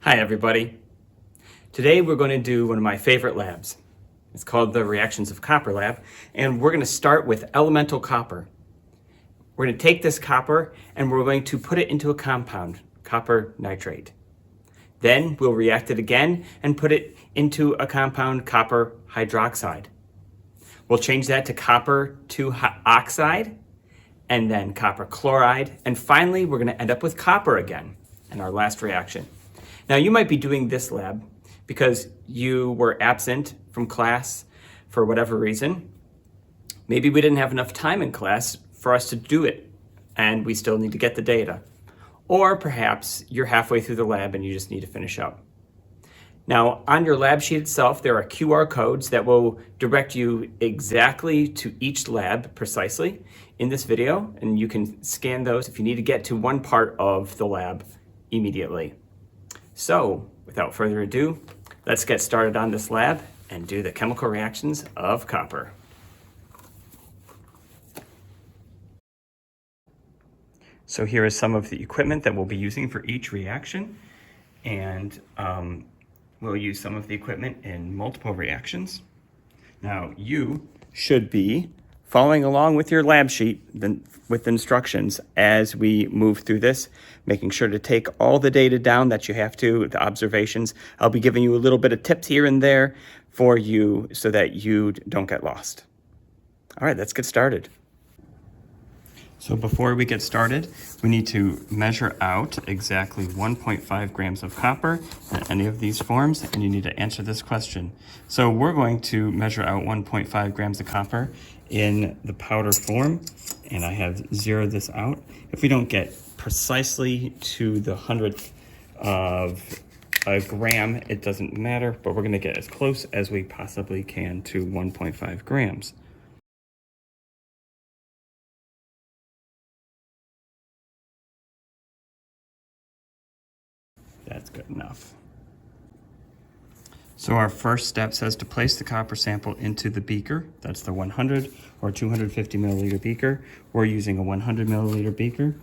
Hi everybody. Today we're going to do one of my favorite labs. It's called the Reactions of Copper lab, and we're going to start with elemental copper. We're going to take this copper and we're going to put it into a compound, copper nitrate. Then we'll react it again and put it into a compound, copper hydroxide. We'll change that to copper to oxide, and then copper chloride, and finally we're going to end up with copper again in our last reaction. Now you might be doing this lab because you were absent from class for whatever reason. Maybe we didn't have enough time in class for us to do it and we still need to get the data. Or perhaps you're halfway through the lab and you just need to finish up. Now on your lab sheet itself, there are QR codes that will direct you exactly to each lab precisely in this video, and you can scan those if you need to get to one part of the lab immediately. So, without further ado, let's get started on this lab and do the chemical reactions of copper. So here is some of the equipment that we'll be using for each reaction, and we'll use some of the equipment in multiple reactions. Now, you should be following along with your lab sheet with instructions as we move through this, making sure to take all the data down that you have to, the observations. I'll be giving you a little bit of tips here and there for you so that you don't get lost. All right, let's get started. So before we get started, we need to measure out exactly 1.5 grams of copper in any of these forms, and you need to answer this question. So we're going to measure out 1.5 grams of copper in the powder form, and I have zeroed this out. If we don't get precisely to the 100th of a gram, it doesn't matter, but we're gonna get as close as we possibly can to 1.5 grams. That's good enough. So our first step says to place the copper sample into the beaker. That's the 100 or 250 milliliter beaker. We're using a 100 milliliter beaker.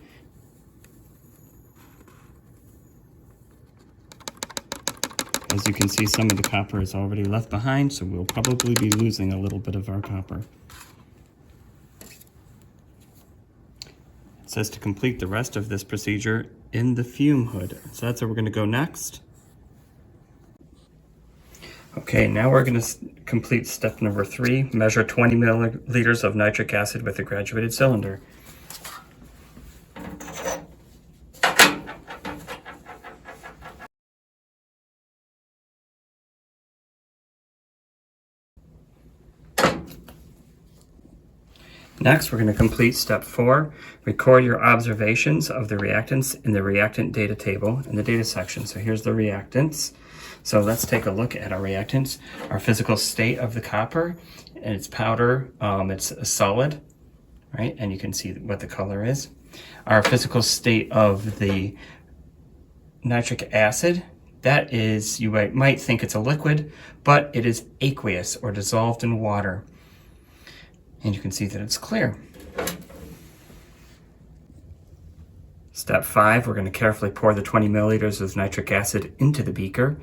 As you can see, some of the copper is already left behind, so we'll probably be losing a little bit of our copper. It says to complete the rest of this procedure in the fume hood. So that's where we're going to go next. Okay, now we're going to complete step number 3, measure 20 milliliters of nitric acid with a graduated cylinder. Next, we're going to complete step 4, record your observations of the reactants in the reactant data table in the data section. So here's the reactants. So let's take a look at our reactants. Our physical state of the copper, and it's powder, it's a solid, right? And you can see what the color is. Our physical state of the nitric acid, that is, you might think it's a liquid, but it is aqueous or dissolved in water. And you can see that it's clear. Step 5, we're going to carefully pour the 20 milliliters of nitric acid into the beaker.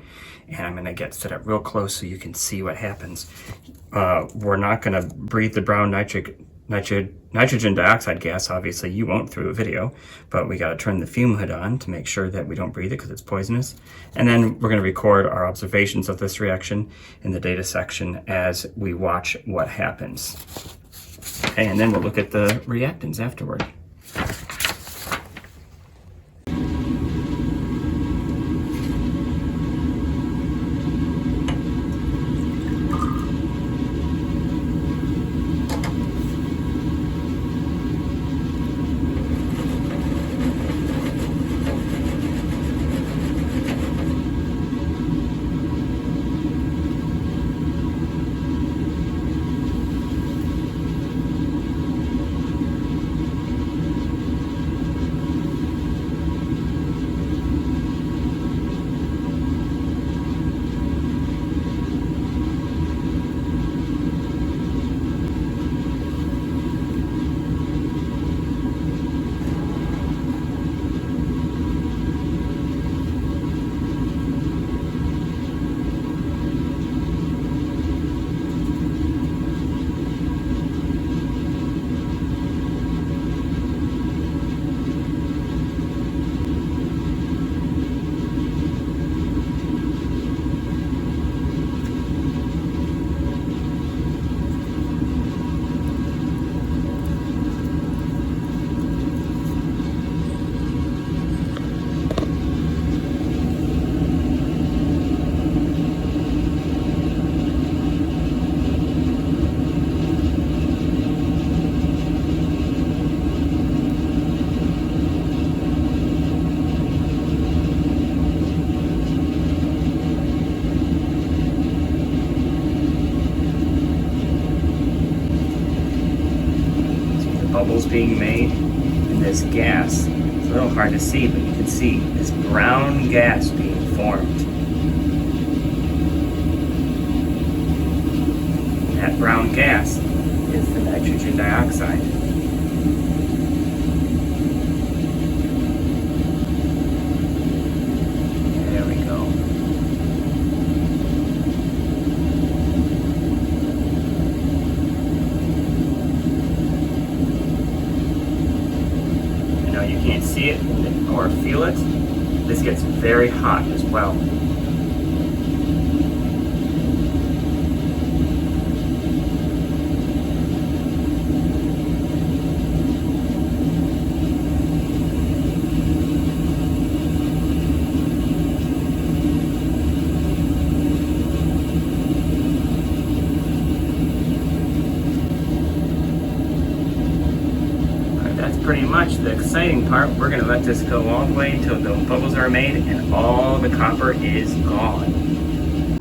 And I'm going to get set up real close so you can see what happens. We're not going to breathe the brown nitrogen dioxide gas. Obviously, you won't through a video, but we got to turn the fume hood on to make sure that we don't breathe it because it's poisonous. And then we're going to record our observations of this reaction in the data section as we watch what happens. Okay, and then we'll look at the reactants afterward. bubbles being made, and this gas, it's a little hard to see, but you can see this brown gas being formed. That brown gas is the nitrogen dioxide. There we go. I know you can't see it or feel it. This gets very hot as well. Pretty much the exciting part. We're going to let this go all the way until the bubbles are made and all the copper is gone.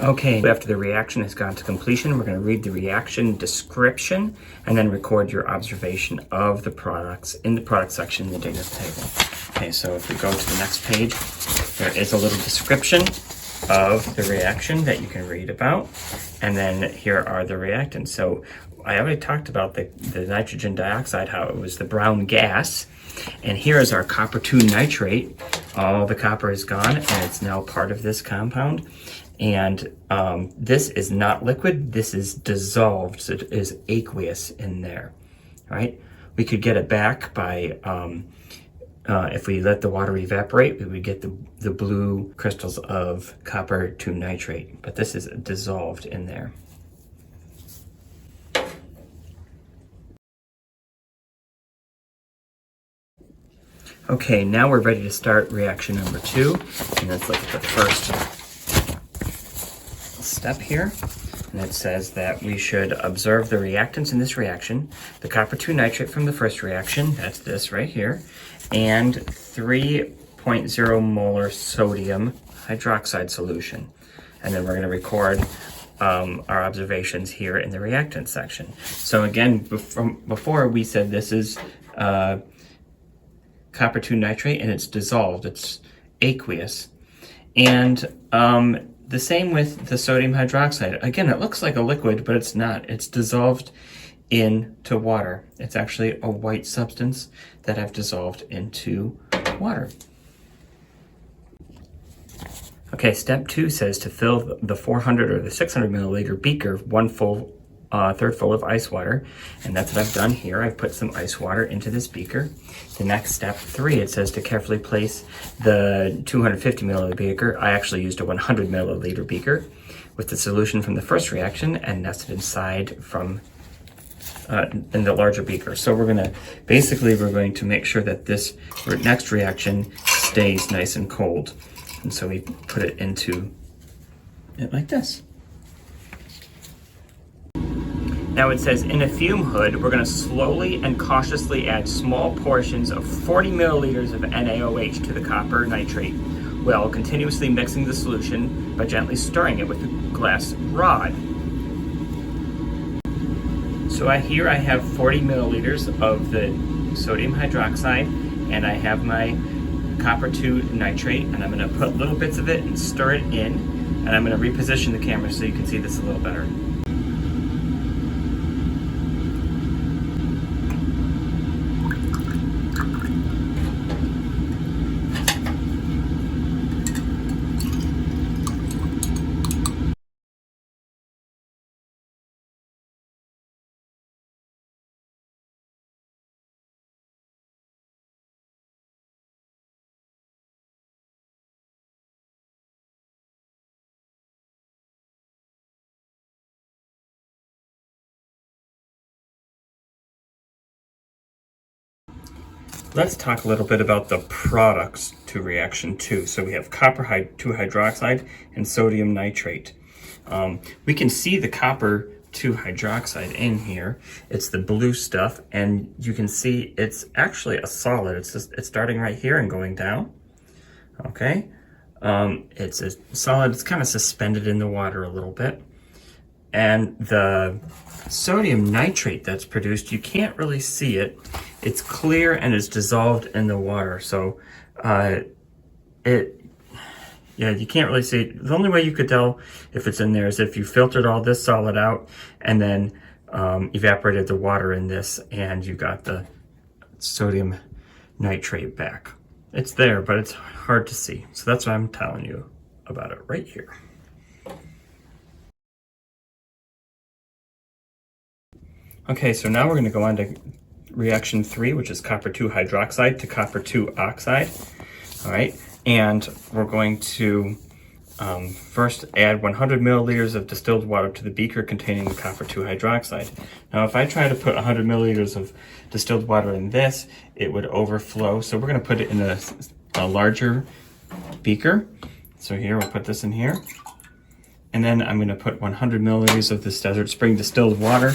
Okay, after the reaction has gone to completion, we're going to read the reaction description and then record your observation of the products in the product section in the data table. Okay, so if we go to the next page, there is a little description of the reaction that you can read about, and then here are the reactants. So I already talked about the nitrogen dioxide, how it was the brown gas, and here is our copper 2 nitrate. All the copper is gone and it's now part of this compound, and this is not liquid, this is dissolved, so it is aqueous in there, right? We could get it back by if we let the water evaporate, we would get the blue crystals of copper 2 nitrate, but this is dissolved in there. Okay, now we're ready to start reaction number 2, and let's look at the first step here. And it says that we should observe the reactants in this reaction, the copper 2 nitrate from the first reaction, that's this right here, and 3.0 molar sodium hydroxide solution. And then we're going to record our observations here in the reactant section. So again, before we said this is copper 2 nitrate and it's dissolved, it's aqueous. And the same with the sodium hydroxide. Again, it looks like a liquid, but it's not. It's dissolved into water. It's actually a white substance that I've dissolved into water. Okay, step 2 says to fill the 400 or the 600 milliliter beaker, third full of ice water, and that's what I've done here. I've put some ice water into this beaker. The next step 3, it says to carefully place the 250 milliliter beaker. I actually used a 100 milliliter beaker with the solution from the first reaction and nested inside from in the larger beaker. So we're going to make sure that this next reaction stays nice and cold, and so we put it into it like this. Now it says in a fume hood, we're going to slowly and cautiously add small portions of 40 milliliters of NaOH to the copper nitrate, while continuously mixing the solution by gently stirring it with a glass rod. So here I have 40 milliliters of the sodium hydroxide, and I have my copper 2 nitrate, and I'm going to put little bits of it and stir it in, and I'm going to reposition the camera so you can see this a little better. Let's talk a little bit about the products to reaction 2. So we have copper 2 hydroxide and sodium nitrate. We can see the copper 2 hydroxide in here. It's the blue stuff, and you can see it's actually a solid. It's starting right here and going down. Okay, it's a solid. It's kind of suspended in the water a little bit. And the sodium nitrate that's produced, you can't really see it. It's clear and it's dissolved in the water. So yeah, you can't really see it. The only way you could tell if it's in there is if you filtered all this solid out and then evaporated the water in this, and you got the sodium nitrate back. It's there, but it's hard to see. So that's why I'm telling you about it right here. Okay, so now we're going to go on to reaction 3, which is copper 2 hydroxide to copper 2 oxide. All right, and we're going to first add 100 milliliters of distilled water to the beaker containing the copper 2 hydroxide. Now, if I try to put 100 milliliters of distilled water in this, it would overflow. So we're going to put it in a larger beaker. So here, we'll put this in here. And then I'm going to put 100 milliliters of this Desert Spring distilled water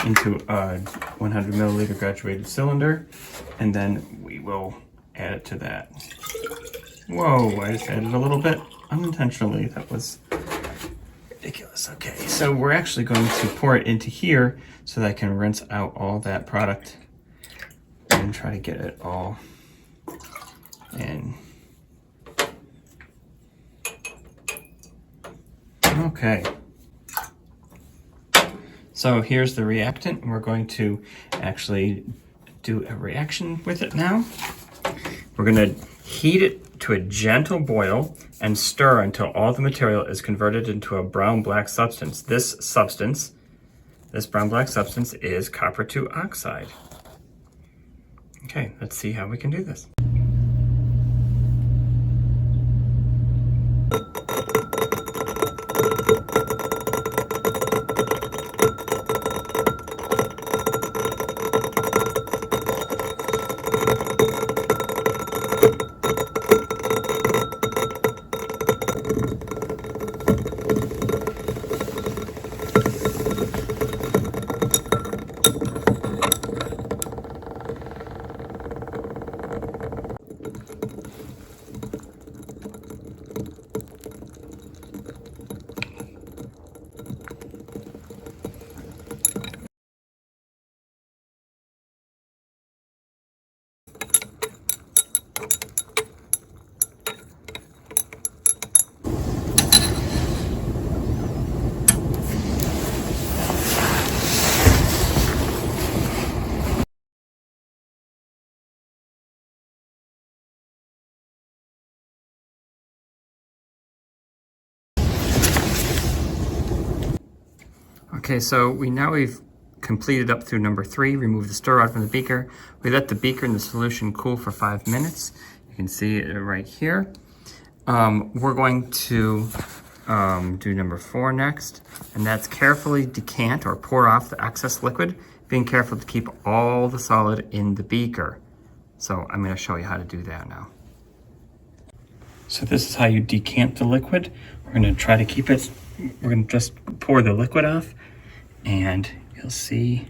into a 100 milliliter graduated cylinder. And then we will add it to that. Whoa, I just added a little bit unintentionally. That was ridiculous. Okay, so we're actually going to pour it into here so that I can rinse out all that product and try to get it all in. Okay. So here's the reactant. We're going to actually do a reaction with it now. We're going to heat it to a gentle boil and stir until all the material is converted into a brown-black substance. This brown-black substance is copper 2 oxide. Okay, let's see how we can do this. Okay, so we've completed up through number 3. Remove the stir rod from the beaker. We let the beaker and the solution cool for 5 minutes. You can see it right here. We're going to do number 4 next, and that's carefully decant or pour off the excess liquid, being careful to keep all the solid in the beaker. So I'm going to show you how to do that now. So this is how you decant the liquid. We're going to try to keep it, we're going to just pour the liquid off, and you'll see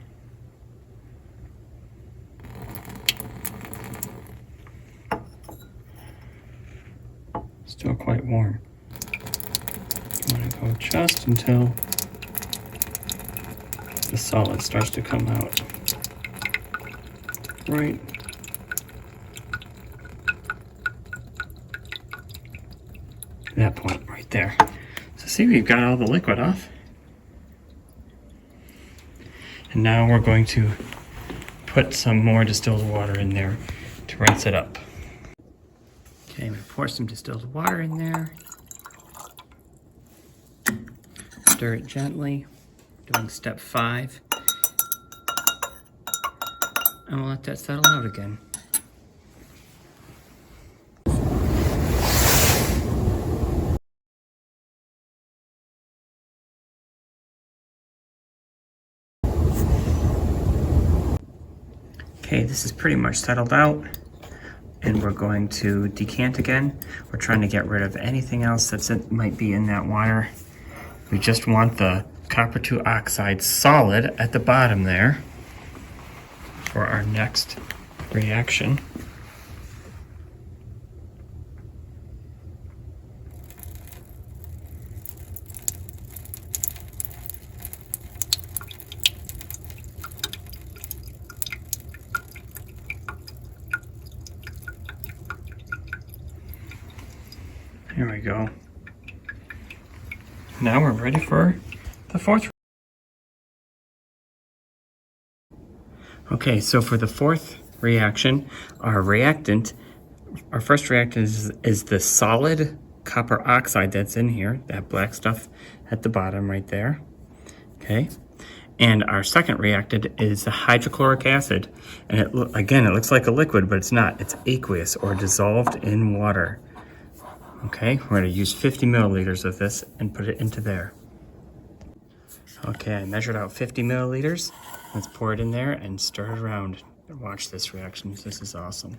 still quite warm. I'm going to go just until the solid starts to come out. Right that point right there. So see, we've got all the liquid off. And now we're going to put some more distilled water in there to rinse it up. Okay, I'm going to pour some distilled water in there. Stir it gently, doing step 5. And we'll let that settle out again. Okay, this is pretty much settled out, and we're going to decant again. We're trying to get rid of anything else that might be in that water. We just want the copper 2 oxide solid at the bottom there for our next reaction. Here we go. Now we're ready for the fourth. Okay, so for the fourth reaction, our first reactant is the solid copper oxide that's in here, that black stuff at the bottom right there. Okay, and our second reactant is the hydrochloric acid, and it looks like a liquid, but it's not. It's aqueous or dissolved in water. Okay, we're going to use 50 milliliters of this and put it into there. Okay, I measured out 50 milliliters. Let's pour it in there and stir it around. Watch this reaction. This is awesome.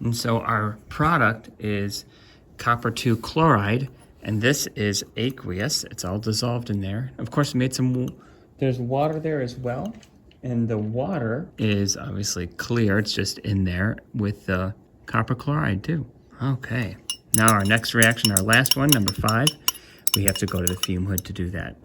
And so our product is copper 2 chloride, and this is aqueous. It's all dissolved in there. Of course, there's water there as well. And the water is obviously clear. It's just in there with the copper chloride too. Okay, now our next reaction, our last one, number 5, we have to go to the fume hood to do that.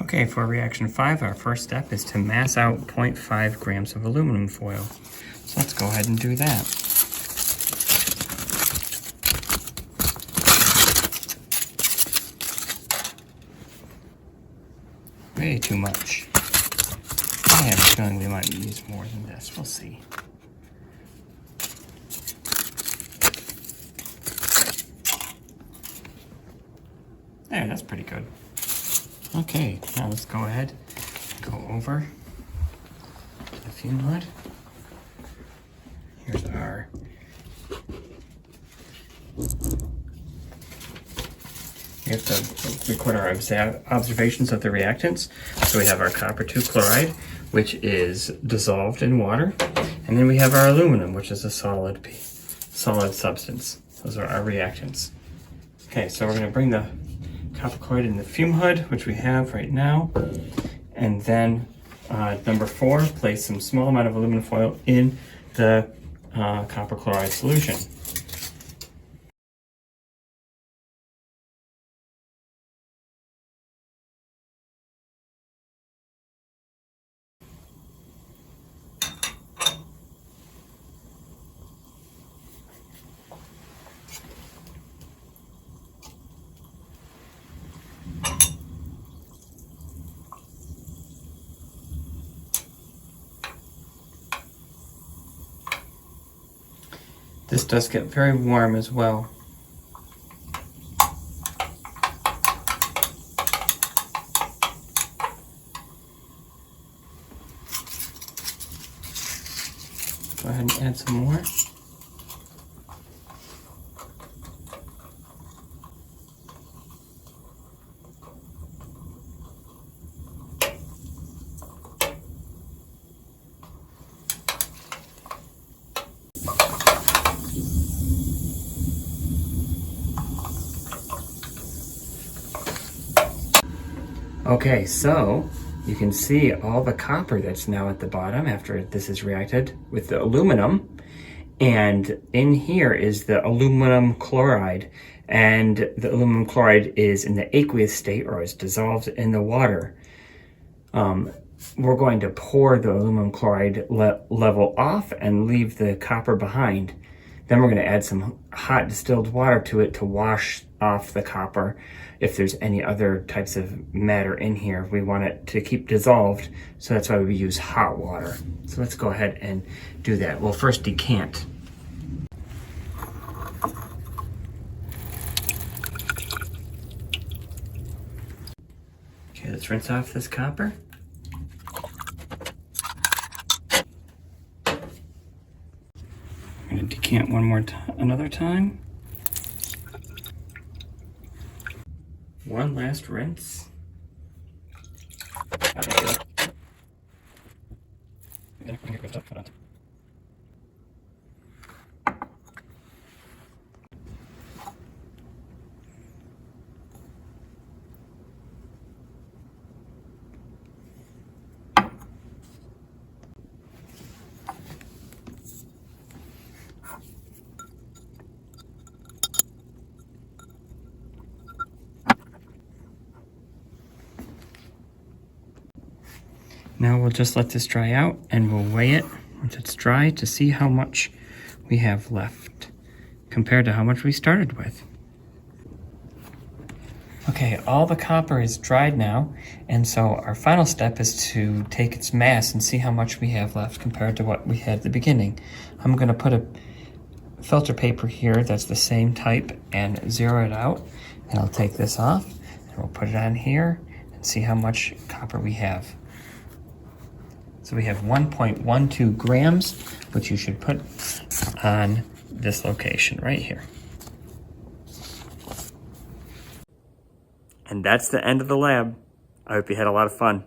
Okay, for reaction 5, our first step is to mass out 0.5 grams of aluminum foil. So let's go ahead and do that. Way too much. I have a feeling we might use more than this. We'll see. There, that's pretty good. Okay, now let's go ahead, go over to the fume hood. Here's our we have to record our observations of the reactants. So we have our copper 2 chloride, which is dissolved in water, and then we have our aluminum, which is a solid substance. Those are our reactants. Okay, so we're going to bring the copper chloride in the fume hood, which we have right now, and then number 4, place some small amount of aluminum foil in the copper chloride solution. This does get very warm as well. Go ahead and add some more. Okay, so you can see all the copper that's now at the bottom after this is reacted with the aluminum. And in here is the aluminum chloride. And the aluminum chloride is in the aqueous state, or is dissolved in the water. We're going to pour the aluminum chloride level off and leave the copper behind. Then we're going to add some hot distilled water to it to wash off the copper. If there's any other types of matter in here, we want it to keep dissolved, so that's why we use hot water. So let's go ahead and do that. We'll first decant. Okay, let's rinse off this copper. I'm going to decant another time. One last rinse. Now we'll just let this dry out and we'll weigh it once it's dry to see how much we have left compared to how much we started with. Okay, all the copper is dried now, and so our final step is to take its mass and see how much we have left compared to what we had at the beginning. I'm going to put a filter paper here that's the same type and zero it out, and I'll take this off and we'll put it on here and see how much copper we have. So we have 1.12 grams, which you should put on this location right here. And that's the end of the lab. I hope you had a lot of fun.